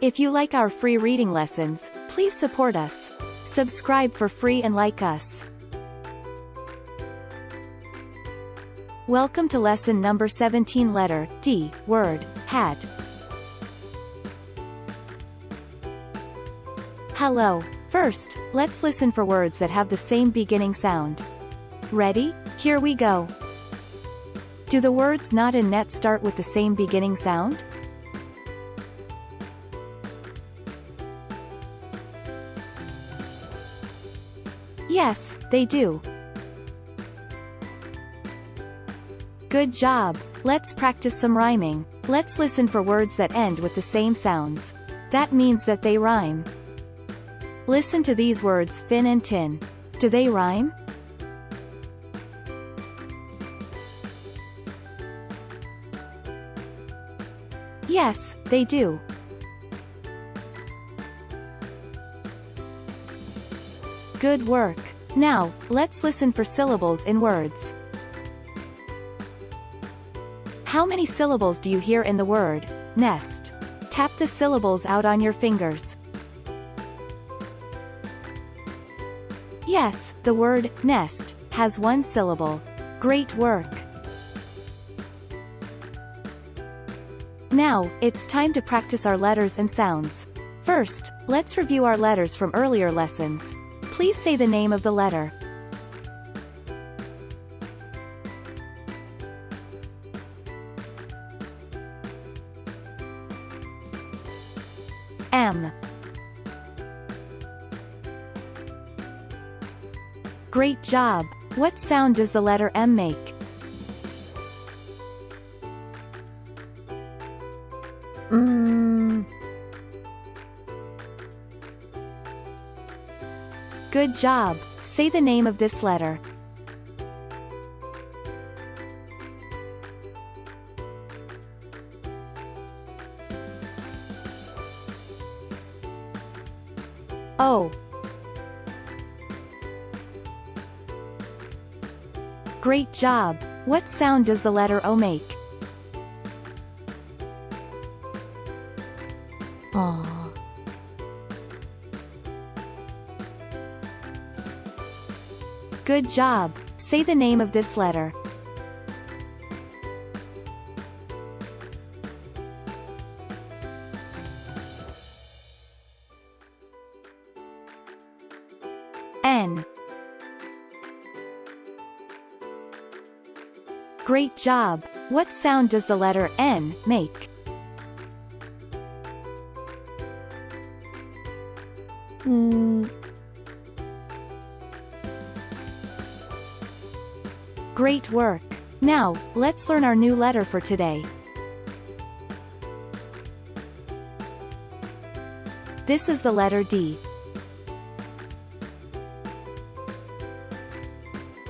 If you like our free reading lessons, please support us. Subscribe for free and like us. Welcome to lesson number 17, letter D, word, had. Hello. First, let's listen for words that have the same beginning sound. Ready? Here we go. Do the words not and net start with the same beginning sound? Yes, they do. Good job. Let's practice some rhyming. Let's listen for words that end with the same sounds. That means that they rhyme. Listen to these words, fin and tin. Do they rhyme? Yes, they do. Good work. Now, let's listen for syllables in words. How many syllables do you hear in the word nest? Tap the syllables out on your fingers. Yes, the word nest has one syllable. Great work. Now, it's time to practice our letters and sounds. First, let's review our letters from earlier lessons. Please say the name of the letter. M. Great job. What sound does the letter M make? Good job. Say the name of this letter. O. Great job. What sound does the letter O make? Aw. Good job. Say the name of this letter. N. Great job. What sound does the letter N make? Great work. Now, let's learn our new letter for today. This is the letter D.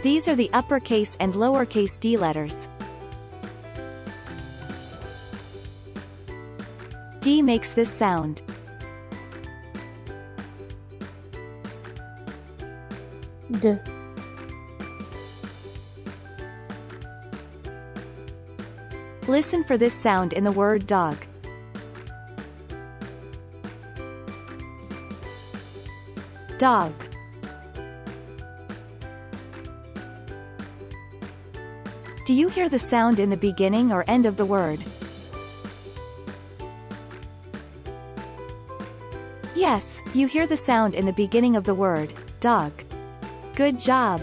These are the uppercase and lowercase d letters. D makes this sound. D. Listen for this sound in the word dog. Dog. Do you hear the sound in the beginning or end of the word? Yes, you hear the sound in the beginning of the word dog. Good job.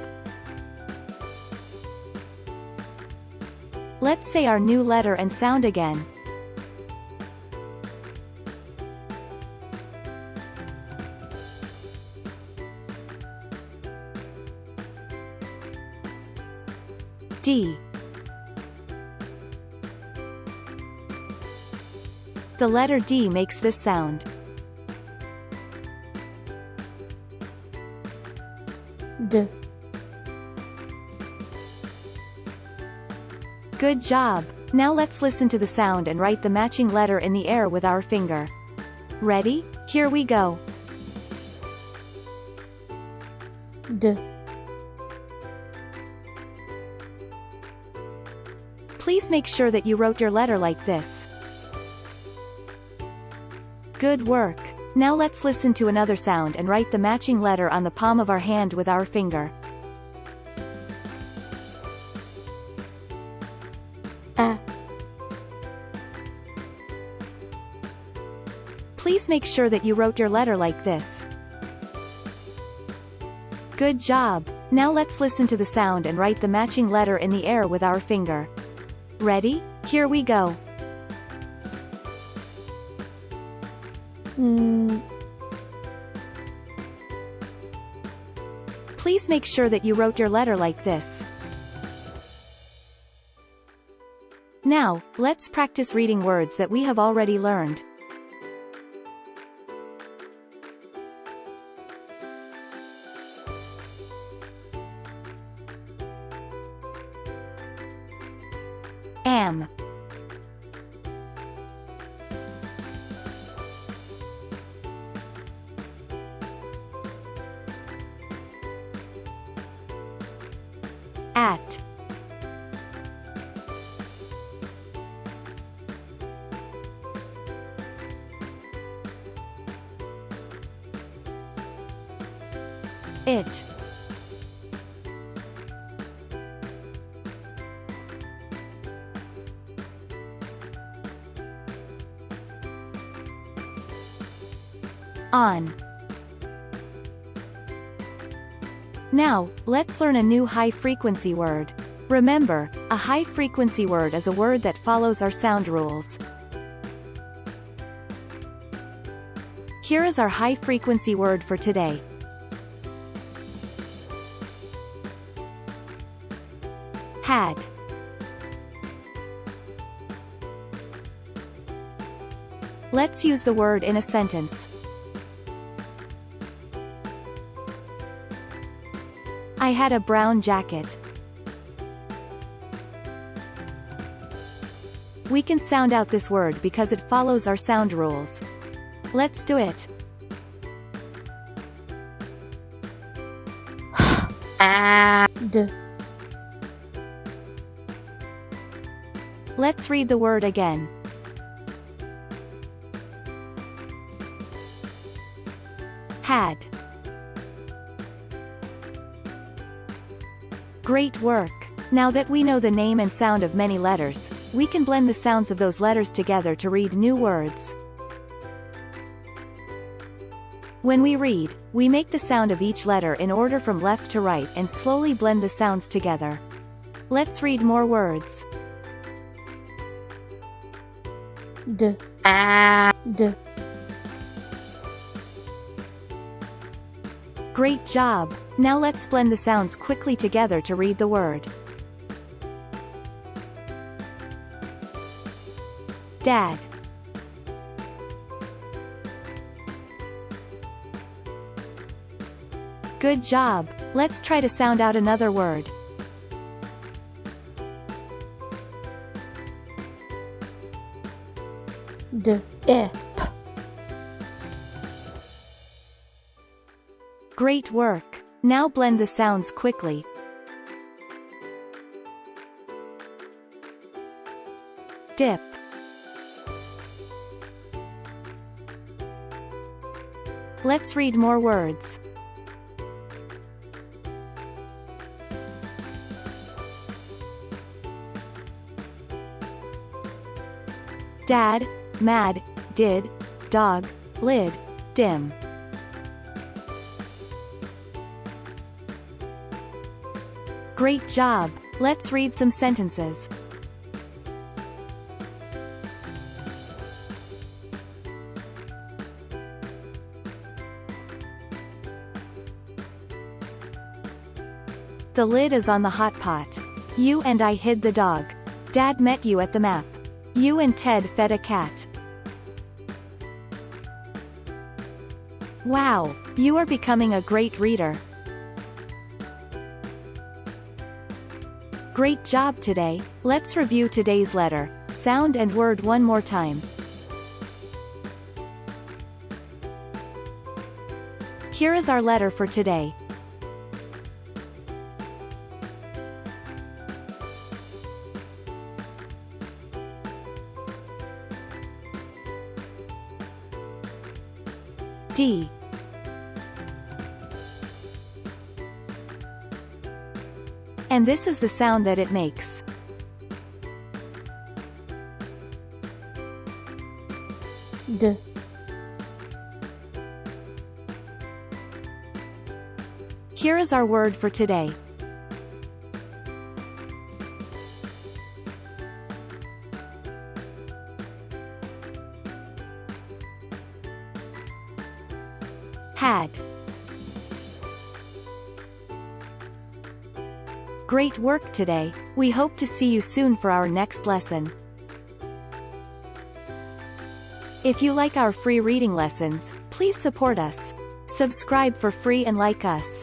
Let's say our new letter and sound again. D. The letter D makes this sound. D. Good job. Now let's listen to the sound and write the matching letter in the air with our finger. Ready? Here we go. D. Please make sure that you wrote your letter like this. Good work. Now let's listen to another sound and write the matching letter on the palm of our hand with our finger. A. Please make sure that you wrote your letter like this. Good job. Now let's listen to the sound and write the matching letter in the air with our finger. Ready? Here we go. Please make sure that you wrote your letter like this. Now, let's practice reading words that we have already learned. Am. At. It. On. Now, let's learn a new high-frequency word. Remember, a high-frequency word is a word that follows our sound rules. Here is our high-frequency word for today. Had. Let's use the word in a sentence. I had a brown jacket. We can sound out this word because it follows our sound rules. Let's do it. D. Let's read the word again. Had. Great work! Now that we know the name and sound of many letters, we can blend the sounds of those letters together to read new words. When we read, we make the sound of each letter in order from left to right and slowly blend the sounds together. Let's read more words. D. D. Great job! Now let's blend the sounds quickly together to read the word. Dad. Good job! Let's try to sound out another word. D. E. Great work! Now blend the sounds quickly. Dip. Let's read more words. Dad, mad, did, dog, lid, dim. Great job! Let's read some sentences. The lid is on the hot pot. You and I hid the dog. Dad met you at the map. You and Ted fed a cat. Wow! You are becoming a great reader. Great job today! Let's review today's letter, sound and word one more time. Here is our letter for today. D. And this is the sound that it makes. D. Here is our word for today. Had. Great work today. We hope to see you soon for our next lesson. If you like our free reading lessons, please support us. Subscribe for free and like us.